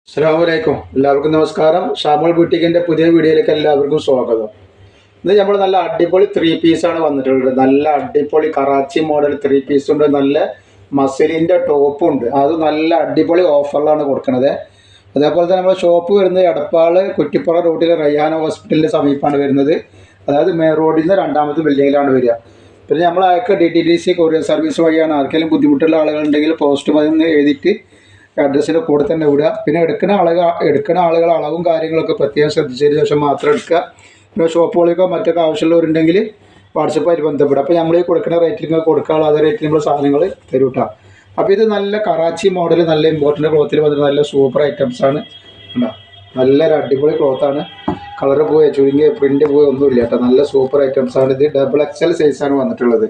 അസ്സലാമലൈക്കും. എല്ലാവർക്കും നമസ്കാരം. ഷാമുൽ ബുട്ടിക്കിൻ്റെ പുതിയ വീഡിയോയിലേക്ക് എല്ലാവർക്കും സ്വാഗതം. ഇന്ന് നമ്മൾ നല്ല അടിപൊളി ത്രീ പീസാണ് വന്നിട്ടുള്ളത്. നല്ല അടിപൊളി കറാച്ചി മോഡൽ ത്രീ പീസ് ഉണ്ട്. നല്ല മസിലിൻ്റെ ടോപ്പും ഉണ്ട്. അത് നല്ല അടിപൊളി ഓഫറിലാണ് കൊടുക്കുന്നത്. അതേപോലെ തന്നെ നമ്മുടെ ഷോപ്പ് വരുന്നത് എടപ്പാൾ കുറ്റിപ്പുറ റൂട്ടിലെ റയ്യാന ഹോസ്പിറ്റലിൻ്റെ സമീപമാണ് വരുന്നത്. അതായത് മെയിൻ റോഡിൽ നിന്ന് രണ്ടാമത്തെ ബിൽഡിങ്ങിലാണ് വരിക. പിന്നെ നമ്മൾ അയക്കുക DTDC കൊറിയർ സർവീസ് വഴിയാണ്. ആർക്കെങ്കിലും ബുദ്ധിമുട്ടുള്ള ആളുകളുണ്ടെങ്കിൽ പോസ്റ്റ് മതിന്ന് എഴുതിയിട്ട് അഡ്രസ്സിൻ്റെ കൂടെ തന്നെ വിടുക. പിന്നെ എടുക്കുന്ന ആളുകൾ അളവും കാര്യങ്ങളൊക്കെ പ്രത്യേകം ശ്രദ്ധിച്ചതിന് ശേഷം മാത്രം എടുക്കുക. പിന്നെ ഷോപ്പുകളിലേക്കോ മറ്റൊക്കെ ആവശ്യമുള്ളവരുണ്ടെങ്കിൽ വാട്സപ്പായിട്ട് ബന്ധപ്പെടുക. അപ്പോൾ നമ്മൾ ഈ കൊടുക്കുന്ന റേറ്റിൽ നിങ്ങൾക്ക് കൊടുക്കാനുള്ള അതേ റേറ്റിൽ നമ്മൾ സാധനങ്ങൾ തരും കേട്ടോ. അപ്പോൾ ഇത് നല്ല കറാച്ചി മോഡൽ, നല്ല ഇമ്പോർട്ടൻ്റ് ക്ലോത്തിൽ വന്നിട്ട് നല്ല സൂപ്പർ ഐറ്റംസാണ്. ഉണ്ടോ, നല്ലൊരു അടിപൊളി ക്ലോത്താണ്. കളറ് പോവുക ചുരുങ്ങിയ പ്രിൻ്റ് പോവുക ഒന്നുമില്ല കേട്ടോ. നല്ല സൂപ്പർ ഐറ്റംസാണ്. ഇത് XXL സൈസാണ് വന്നിട്ടുള്ളത്.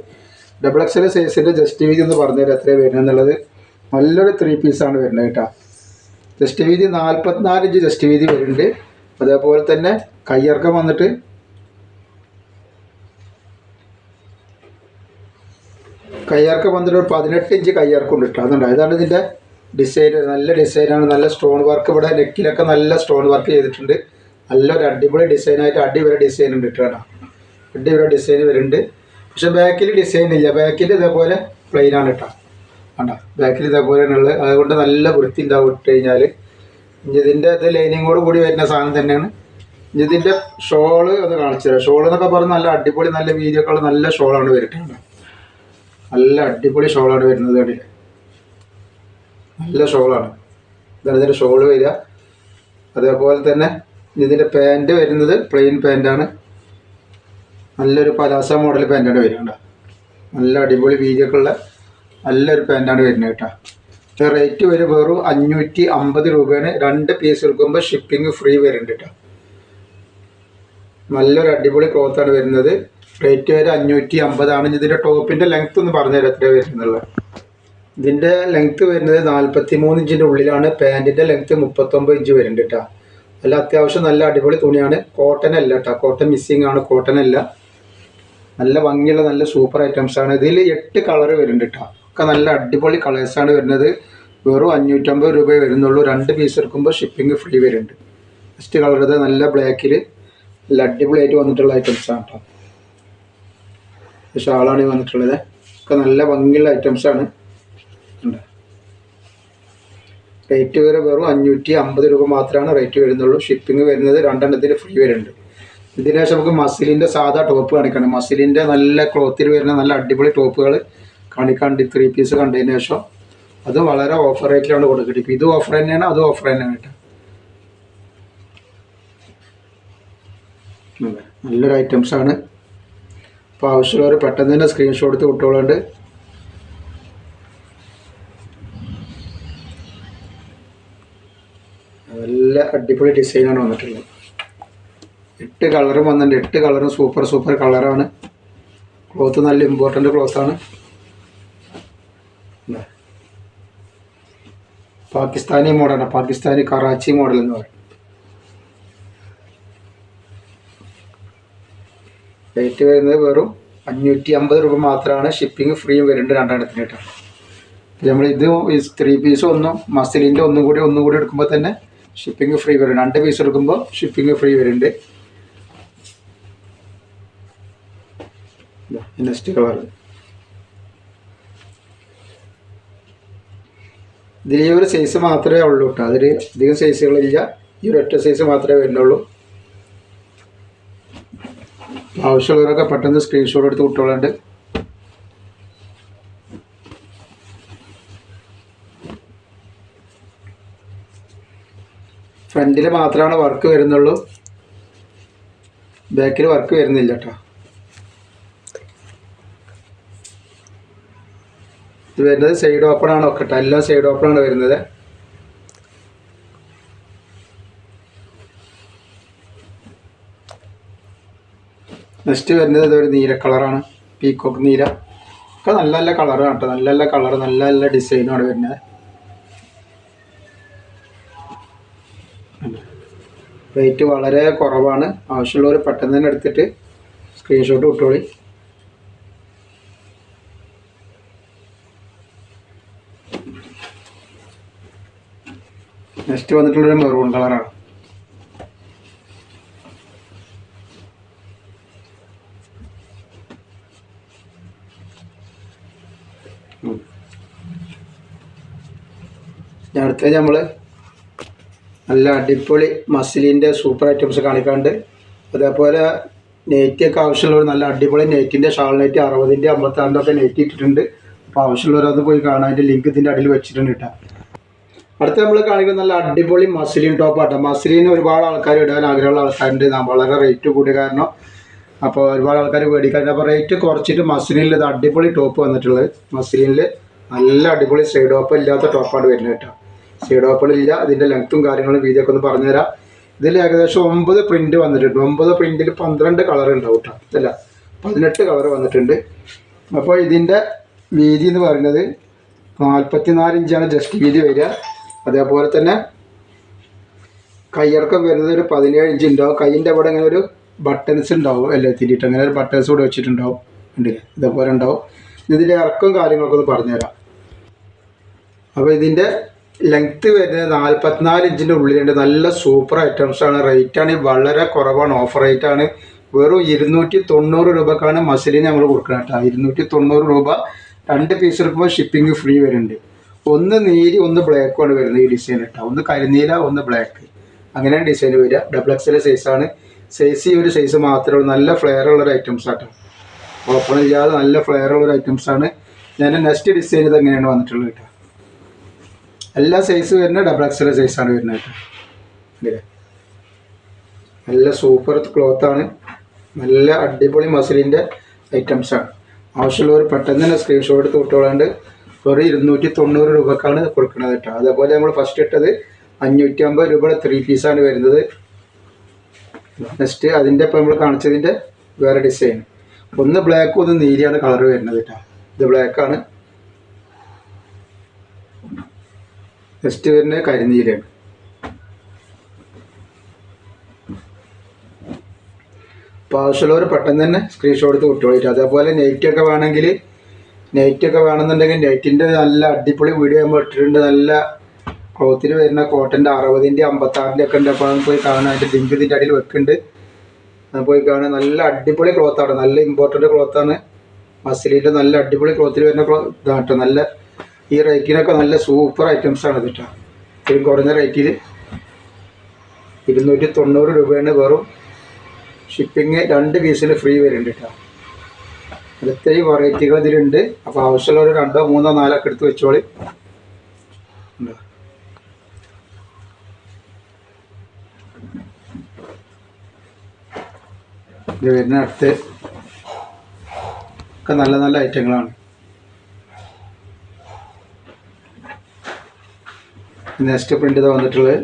XXL സൈസിൻ്റെ ജസ്റ്റ് വീതി ഒന്ന് പറഞ്ഞുതരാം എത്രയാണ് വരുന്നത് എന്നുള്ളത്. നല്ലൊരു ത്രീ പീസാണ് വരുന്നത് കേട്ടോ. ജസ്റ്റ് വീതി 44 ഇഞ്ച് ജസ്റ്റ് വീതി വരുന്നുണ്ട്. അതേപോലെ തന്നെ കയ്യിറക്കം വന്നിട്ട് ഒരു 18 ഇഞ്ച് കയ്യിറക്കം ഉണ്ട് കേട്ടോ. അതുണ്ട്, ഇതാണ് ഇതിൻ്റെ ഡിസൈൻ. നല്ല ഡിസൈനാണ്. നല്ല സ്റ്റോൺ വർക്ക്, ഇവിടെ നെക്കിലൊക്കെ നല്ല സ്റ്റോൺ വർക്ക് ചെയ്തിട്ടുണ്ട്. നല്ലൊരു അടിപൊളി ഡിസൈനായിട്ട് അടിവരെ ഡിസൈൻ ഉണ്ട് കേട്ടോ. അടിവരെ ഡിസൈൻ വരുന്നുണ്ട്. പക്ഷെ ബാക്കിൽ ഡിസൈൻ ഇല്ല. ബാക്കിൽ ഇതേപോലെ പ്ലെയിനാണ് കേട്ടോ. വേണ്ട, ബാക്കിൽ ഇതേപോലെയാണുള്ളത്. അതുകൊണ്ട് നല്ല വൃത്തി ഉണ്ടാവും ഇട്ട് കഴിഞ്ഞാൽ. ഇതിൻ്റെ ഇത് ലൈനിങ്ങോട് കൂടി വരുന്ന സാധനം തന്നെയാണ്. ഇതിൻ്റെ ഷോള് ഒന്ന് കാണിച്ചു തരാം. ഷോൾ എന്നൊക്കെ പറഞ്ഞാൽ നല്ല അടിപൊളി, നല്ല വീതിയൊക്കെ നല്ല ഷോളാണ് വരുന്നത്. നല്ല അടിപൊളി ഷോളാണ് വരുന്നത്. കണ്ടില്ലേ, നല്ല ഷോളാണ്. ഇതാണ് ഇതിൻ്റെ ഷോള് വരിക. അതേപോലെ തന്നെ ഇതിൻ്റെ പാൻറ് വരുന്നത് പ്ലെയിൻ പാൻറ്റാണ്. നല്ലൊരു പലാസ മോഡൽ പാൻറ്റാണ് വരുന്നത്. നല്ല അടിപൊളി വീതിയൊക്കെ ഉള്ള നല്ലൊരു പാൻറ്റാണ് വരുന്നത് കേട്ടോ. റേറ്റ് വരും വെറും 550 രൂപയാണ്. 2 പീസ് എടുക്കുമ്പോൾ ഷിപ്പിംഗ് ഫ്രീ വരുന്നുണ്ട് കേട്ടോ. നല്ലൊരു അടിപൊളി ക്ലോത്താണ് വരുന്നത്. റേറ്റ് വരെ 550 ഇതിൻ്റെ ടോപ്പിൻ്റെ ലെങ്ത്ത് ഒന്ന് പറഞ്ഞുതരാം എത്ര വരുന്നുള്ളത്. ഇതിൻ്റെ ലെങ്ത്ത് വരുന്നത് 43 ഇഞ്ചിൻ്റെ ഉള്ളിലാണ്. പാൻറ്റിൻ്റെ ലെങ്ത്ത് 39 ഇഞ്ച് വരുന്നുണ്ട് കേട്ടോ. അല്ല, അത്യാവശ്യം നല്ല അടിപൊളി തുണിയാണ്. കോട്ടൺ അല്ല കേട്ടോ. കോട്ടൺ മിസ്സിങ് ആണ്, കോട്ടൺ അല്ല. നല്ല ഭംഗിയുള്ള നല്ല സൂപ്പർ ഐറ്റംസാണ്. ഇതിൽ 8 കളറ് വരുന്നുണ്ട് കേട്ടോ. ഒക്കെ നല്ല അടിപൊളി കളേഴ്സാണ് വരുന്നത്. വെറും 550 രൂപയെ വരുന്നുള്ളൂ. 2 പീസ് എടുക്കുമ്പോൾ ഷിപ്പിംഗ് ഫ്രീ വരുന്നുണ്ട്. ഫസ്റ്റ് കളർ ഇത് നല്ല ബ്ലാക്കിൽ നല്ല അടിപൊളിയായിട്ട് വന്നിട്ടുള്ള ഐറ്റംസാണ് കേട്ടോ. ഷാളാണ് വന്നിട്ടുള്ളത്. ഒക്കെ നല്ല ഭംഗിയുള്ള ഐറ്റംസാണ്. റേറ്റ് വരെ വെറും 550 രൂപ മാത്രമാണ് റേറ്റ് വരുന്നുള്ളൂ. ഷിപ്പിംഗ് വരുന്നത് 2 എണ്ണത്തിന് ഫ്രീ വരുന്നുണ്ട്. ഇതിന് ശേഷം നമുക്ക് മസിലിൻ്റെ സാധാ ടോപ്പ് കാണിക്കണം. മസിലിൻ്റെ നല്ല ക്ലോത്തിൽ വരുന്ന നല്ല അടിപൊളി ടോപ്പുകൾ കാണിക്കാണ്ട് 3 പീസ് കണ്ടതിന് ശേഷം അത് വളരെ ഓഫർ റേറ്റിലാണ് കൊടുക്കുന്നത്. ഇപ്പോൾ ഇത് ഓഫർ തന്നെയാണ്, അതും ഓഫർ തന്നെയാണ് കേട്ടോ. നല്ലൊരു ഐറ്റംസാണ്. അപ്പോൾ ആവശ്യമുള്ളവർ പെട്ടെന്ന് തന്നെ സ്ക്രീൻഷോട്ട് എടുത്ത് വിട്ടോളുണ്ട്. നല്ല അടിപൊളി ഡിസൈനാണ് വന്നിട്ടുള്ളത്. 8 കളറും വന്നിട്ടുണ്ട്. 8 കളറും സൂപ്പർ കളറാണ്. ക്ലോത്ത് നല്ല ഇമ്പോർട്ടൻ്റ് ക്ലോത്താണ്. പാകിസ്ഥാനി മോഡലാണ്. പാകിസ്ഥാനി കറാച്ചി മോഡൽ എന്ന് പറയും. റേറ്റ് വരുന്നത് വെറും 550 രൂപ മാത്രമാണ്. ഷിപ്പിംഗ് ഫ്രീ വരുന്നുണ്ട് 2 എണ്ണത്തിന് കേട്ടോ. നമ്മൾ ഇത് 3 പീസ് ഒന്നും മസിലിൻ്റെ ഒന്നും കൂടി എടുക്കുമ്പോൾ തന്നെ ഷിപ്പിംഗ് ഫ്രീ വരും. 2 പീസ് എടുക്കുമ്പോൾ ഷിപ്പിംഗ് ഫ്രീ വരുന്നുണ്ട്. Next colour. ഇതിൽ ഈ ഒരു സൈസ് മാത്രമേ ഉള്ളൂ കേട്ടോ. അതിൽ അധികം സൈസുകളില്ല. ഈ ഒരു ഒറ്റ സൈസ് മാത്രമേ വരുന്നുള്ളൂ. ആവശ്യമുള്ളവരൊക്കെ പെട്ടെന്ന് സ്ക്രീൻഷോട്ട് എടുത്ത് വിട്ടോളുണ്ട്. ഫ്രണ്ടിൽ മാത്രമാണ് വർക്ക് വരുന്നുള്ളൂ. ബാക്കിൽ വർക്ക് വരുന്നില്ല കേട്ടോ. ഇത് വരുന്നത് സൈഡ് ഓപ്പൺ ആണ് ഒക്കെ കേട്ടോ. എല്ലാം സൈഡ് ഓപ്പൺ ആണ് വരുന്നത്. നെക്സ്റ്റ് വരുന്നത് ഇതൊരു നീല കളറാണ്. പീക്കോക്ക് നീല. ഒക്കെ നല്ല നല്ല കളറാണ് കേട്ടോ. നല്ല നല്ല കളർ, നല്ല നല്ല ഡിസൈനാണ് വരുന്നത്. റേറ്റ് വളരെ കുറവാണ്. ആവശ്യമുള്ളവർ പെട്ടെന്ന് തന്നെ എടുത്തിട്ട് സ്ക്രീൻഷോട്ട് വിട്ടോളി. നെക്സ്റ്റ് വന്നിട്ടുള്ളൊരു മെറൂൺ കളറാണ്. അടുത്ത നമ്മൾ നല്ല അടിപൊളി മസിലിൻ്റെ സൂപ്പർ ഐറ്റംസ് കാണിക്കാണ്ട്. അതേപോലെ നെറ്റിയൊക്കെ ആവശ്യമുള്ളവർ നല്ല അടിപൊളി നെറ്റിൻ്റെ ഷാൾ നെറ്റ് 60-ൻ്റെ 56-ൻ്റെ ഒക്കെ നെറ്റ് ഇട്ടിട്ടുണ്ട്. അപ്പോൾ ആവശ്യമുള്ളവരത് പോയി കാണാൻ അതിൻ്റെ ലിങ്ക് ഇതിൻ്റെ അടിയിൽ വെച്ചിട്ടുണ്ട് കേട്ടോ. അടുത്ത നമ്മൾ കാണിക്കുന്നത് നല്ല അടിപൊളി മസ്ലിൻ ടോപ്പാട്ടോ. മസ്ലിൻ ഒരുപാട് ആൾക്കാർ ഇടാൻ ആഗ്രഹമുള്ള ആൾക്കാരുണ്ട്. വളരെ റേറ്റ് കൂടിയ കാരണം അപ്പോൾ ഒരുപാട് ആൾക്കാർ മേടിക്കാൻ. അപ്പോൾ റേറ്റ് കുറച്ചിട്ട് മസ്ലിനിൽ ഇത് അടിപൊളി ടോപ്പ് വന്നിട്ടുള്ളത്. മസ്ലിനിൽ നല്ല അടിപൊളി സൈഡ് ഓപ്പൺ ഇല്ലാത്ത ടോപ്പാണ് വരുന്നത് കേട്ടോ. സൈഡ് ഓപ്പൺ ഇല്ല. അതിൻ്റെ ലെങ്ത്തും കാര്യങ്ങളും വീതിയൊക്കെ ഒന്ന് പറഞ്ഞുതരാം. ഇതിൽ ഏകദേശം 9 പ്രിൻറ്റ് വന്നിട്ടുണ്ട്. 9 പ്രിൻറ്റിൽ 12 കളർ ഉണ്ടാവും കേട്ടോ. അല്ല 18 കളർ വന്നിട്ടുണ്ട്. അപ്പോൾ ഇതിൻ്റെ വീതി എന്ന് പറയുന്നത് 44 ഇഞ്ചാണ് ജസ്റ്റ് വീതി വരിക. അതേപോലെ തന്നെ കയ്യിറക്കം വരുന്നത് ഒരു 17 ഇഞ്ച് ഉണ്ടാവും. കയ്യിൻ്റെ അവിടെ ഇങ്ങനെ ഒരു ബട്ടൺസ് ഉണ്ടാവും എല്ലാത്തിരിട്ട്. അങ്ങനെ ഒരു ബട്ടൺസ് കൂടെ വെച്ചിട്ടുണ്ടാവും. ഉണ്ട് ഇതേപോലെ ഉണ്ടാവും. ഇതിൻ്റെ ഇറക്കവും കാര്യങ്ങളൊക്കെ ഒന്ന് പറഞ്ഞുതരാം. അപ്പോൾ ഇതിൻ്റെ ലെങ്ത്ത് വരുന്നത് 44 ഇഞ്ചിൻ്റെ ഉള്ളിലുണ്ട്. നല്ല സൂപ്പർ ഐറ്റംസാണ്. റേറ്റാണ് വളരെ കുറവാണ്. ഓഫർ റേറ്റാണ്. വെറും 290 രൂപക്കാണ് മസ്ലിൻ നമ്മൾ കൊടുക്കണം കേട്ടോ. 290 രൂപ. 2 പീസ് എടുക്കുമ്പോൾ ഷിപ്പിംഗ് ഫ്രീ വരുന്നുണ്ട്. ഒന്ന് നീല ഒന്ന് ബ്ലാക്കുമാണ് വരുന്നത് ഈ ഡിസൈൻ കേട്ടോ. ഒന്ന് കരിനീല ഒന്ന് ബ്ലാക്ക്, അങ്ങനെയാണ് ഡിസൈൻ വരിക. XXL സൈസാണ്. സൈസ് ഈ ഒരു സൈസ് മാത്രമേ ഉള്ളൂ. നല്ല ഫ്ലെയർ ഉള്ളൊരു ഐറ്റംസ് ആട്ടോ. ഓപ്പൺ ഇല്ലാതെ നല്ല ഫ്ലെയർ ഉള്ളൊരു ഐറ്റംസാണ്. ഞാൻ നെക്സ്റ്റ് ഡിസൈൻ ഇത് എങ്ങനെയാണ് വന്നിട്ടുള്ളത് കേട്ടോ. എല്ലാ സൈസ് വരുന്നത് XXL സൈസാണ് വരുന്നത് കേട്ടോ. അല്ലേ, നല്ല സൂപ്പർ ക്ലോത്താണ്. നല്ല അടിപൊളി മസിലിൻ്റെ ഐറ്റംസാണ്. ആവശ്യമുള്ളവർ പെട്ടെന്ന് തന്നെ സ്ക്രീൻഷോട്ട് എടുത്ത് വിട്ടോളാണ്ട്. വെറും 290 രൂപക്കാണ് കൊടുക്കുന്നത് കേട്ടോ. അതേപോലെ നമ്മൾ ഫസ്റ്റ് ഇട്ടത് 550 രൂപയുടെ 3 പീസാണ് വരുന്നത്. നെക്സ്റ്റ് അതിൻ്റെ ഇപ്പോൾ നമ്മൾ കാണിച്ചതിൻ്റെ വേറെ ഡിസൈൻ. ഒന്ന് ബ്ലാക്കും ഒന്ന് നീലയാണ് കളർ വരുന്നത് കേട്ടോ. ഇത് ബ്ലാക്കാണ്. നെക്സ്റ്റ് വരുന്നത് കരിനീലയാണ്. അപ്പോൾ ആവശ്യമുള്ളവർ പെട്ടെന്ന് തന്നെ സ്ക്രീൻഷോട്ട് എടുത്ത് വിട്ടോളിട്ട്. അതേപോലെ നെറ്റൊക്കെ വേണമെന്നുണ്ടെങ്കിൽ നെറ്റിൻ്റെ നല്ല അടിപൊളി വീഡിയോ നമ്മൾ ഇട്ടിട്ടുണ്ട്. നല്ല ക്ലോത്തിൽ വരുന്ന കോട്ടൻ്റെ 60-ൻ്റെ 56-ൻ്റെ ഒക്കെ ഉണ്ട്. അപ്പോൾ അത് പോയി കാണാൻ. അതിൻ്റെ ലിങ്ക് ഇതിൻ്റെ അടിയിൽ വെക്കുന്നുണ്ട്. അത് പോയി കാണാൻ. നല്ല അടിപൊളി ക്ലോത്താണ്. നല്ല ഇമ്പോർട്ടൻ്റ് ക്ലോത്താണ്. മസ്ലിൻ്റെ നല്ല അടിപൊളി ക്ലോത്തിൽ വരുന്ന ഇതാണ് കേട്ടോ. നല്ല ഈ റേറ്റിനൊക്കെ നല്ല സൂപ്പർ ഐറ്റംസാണ് ഇത് കേട്ടോ. ഇത്രയും കുറഞ്ഞ റേറ്റിൽ 290 രൂപയാണ്. വെറും ഷിപ്പിങ് 2 പീസിന് ഫ്രീ വരുന്നുണ്ട് കേട്ടോ. ഇത്രയും വെറൈറ്റികൾ ഇതിലുണ്ട്. അപ്പോൾ ആവശ്യമുള്ളവർ 2, 3, 4 ഒക്കെ എടുത്ത് വെച്ചോളി. ഇത് വരുന്ന അടുത്ത് ഒക്കെ നല്ല നല്ല ഐറ്റങ്ങളാണ്. നെക്സ്റ്റ് പ്രിൻ്റ് ഇതാ വന്നിട്ടുള്ളത്.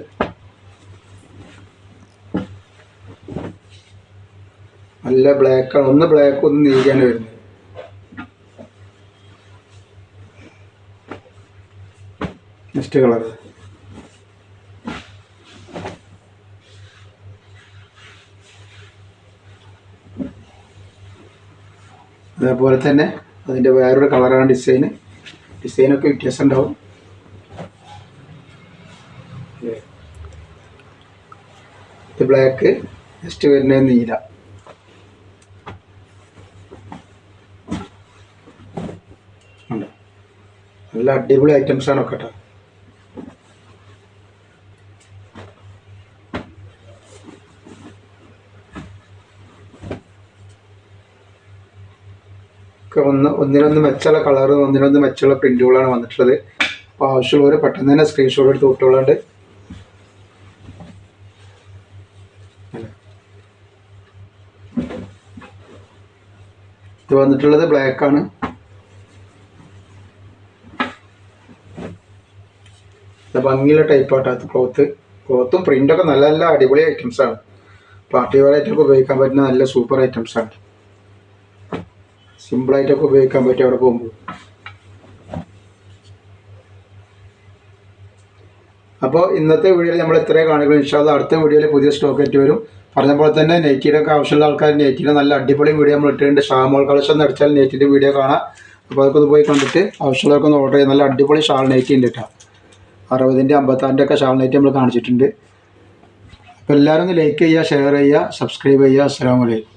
നല്ല ബ്ലാക്കാണ്. ഒന്ന് ബ്ലാക്ക് ഒന്ന് നീലയാണ് വരുന്നത്. നെക്സ്റ്റ് കളർ അതേപോലെ തന്നെ അതിൻ്റെ വേറൊരു കളറാണ് ഡിസൈനൊക്കെ വ്യത്യാസം ഉണ്ടാവും. ഇത് ബ്ലാക്ക്. നെക്സ്റ്റ് വരുന്നത് നീല. നല്ല അടിപൊളി ഐറ്റംസാണ് ഒക്കെ കേട്ടോ. ഒന്നിനൊന്ന് മെച്ചുള്ള കളറ്, ഒന്നിനൊന്ന് മെച്ചുള്ള പ്രിൻറ്റുകളാണ് വന്നിട്ടുള്ളത്. അപ്പോൾ ആവശ്യമുള്ളവർ പെട്ടെന്ന് തന്നെ സ്ക്രീൻഷോട്ട് എടുത്ത് വിട്ടോളാണ്ട്. ഇത് വന്നിട്ടുള്ളത് ബ്ലാക്കാണ്. ഭംഗിയുള്ള ടൈപ്പാട്ടോ ക്ലോത്തും പ്രിൻ്റൊക്കെ നല്ല നല്ല അടിപൊളി ഐറ്റംസാണ്. പാർട്ടി വെയർ ആയിട്ടൊക്കെ ഉപയോഗിക്കാൻ പറ്റുന്ന നല്ല സൂപ്പർ ഐറ്റംസാണ്. സിമ്പിളായിട്ടൊക്കെ ഉപയോഗിക്കാൻ പറ്റും അവിടെ പോകുമ്പോൾ. അപ്പോൾ ഇന്നത്തെ വീഡിയോയിൽ നമ്മൾ ഇത്രയും കാണിക്കണം. ഇൻഷാ അല്ലാഹ് അടുത്ത വീഡിയോയിൽ പുതിയ സ്റ്റോക്ക് ആയിട്ട് വരും. പറഞ്ഞ പോലെ തന്നെ നെറ്റിയുടെ ഒക്കെ ആവശ്യമുള്ള ആൾക്കാർ നെറ്റിയുടെ നല്ല അടിപൊളി വീഡിയോ നമ്മൾ ഇട്ടിട്ടുണ്ട്. ഷാമോൾ കളക്ഷൻ എന്ന് അടിച്ചാൽ നെറ്റിൻ്റെ വീഡിയോ കാണാം. അപ്പോൾ അതൊക്കെ ഒന്ന് പോയി കണ്ടിട്ട് ആവശ്യമുള്ളവർക്കൊന്ന് ഓർഡർ ചെയ്യാം. നല്ല അടിപൊളി ഷാൾ നെറ്റി ഉണ്ട് കേട്ടോ. 60-ൻ്റെ 56-ൻ്റെ ഒക്കെ ഷാൾ നൈറ്റി നമ്മൾ കാണിച്ചിട്ടുണ്ട്. അപ്പോൾ എല്ലാവരും ഒന്ന് ലൈക്ക് ചെയ്യുക, ഷെയർ ചെയ്യുക, സബ്സ്ക്രൈബ് ചെയ്യുക. അസ്സലാമു അലൈക്കും.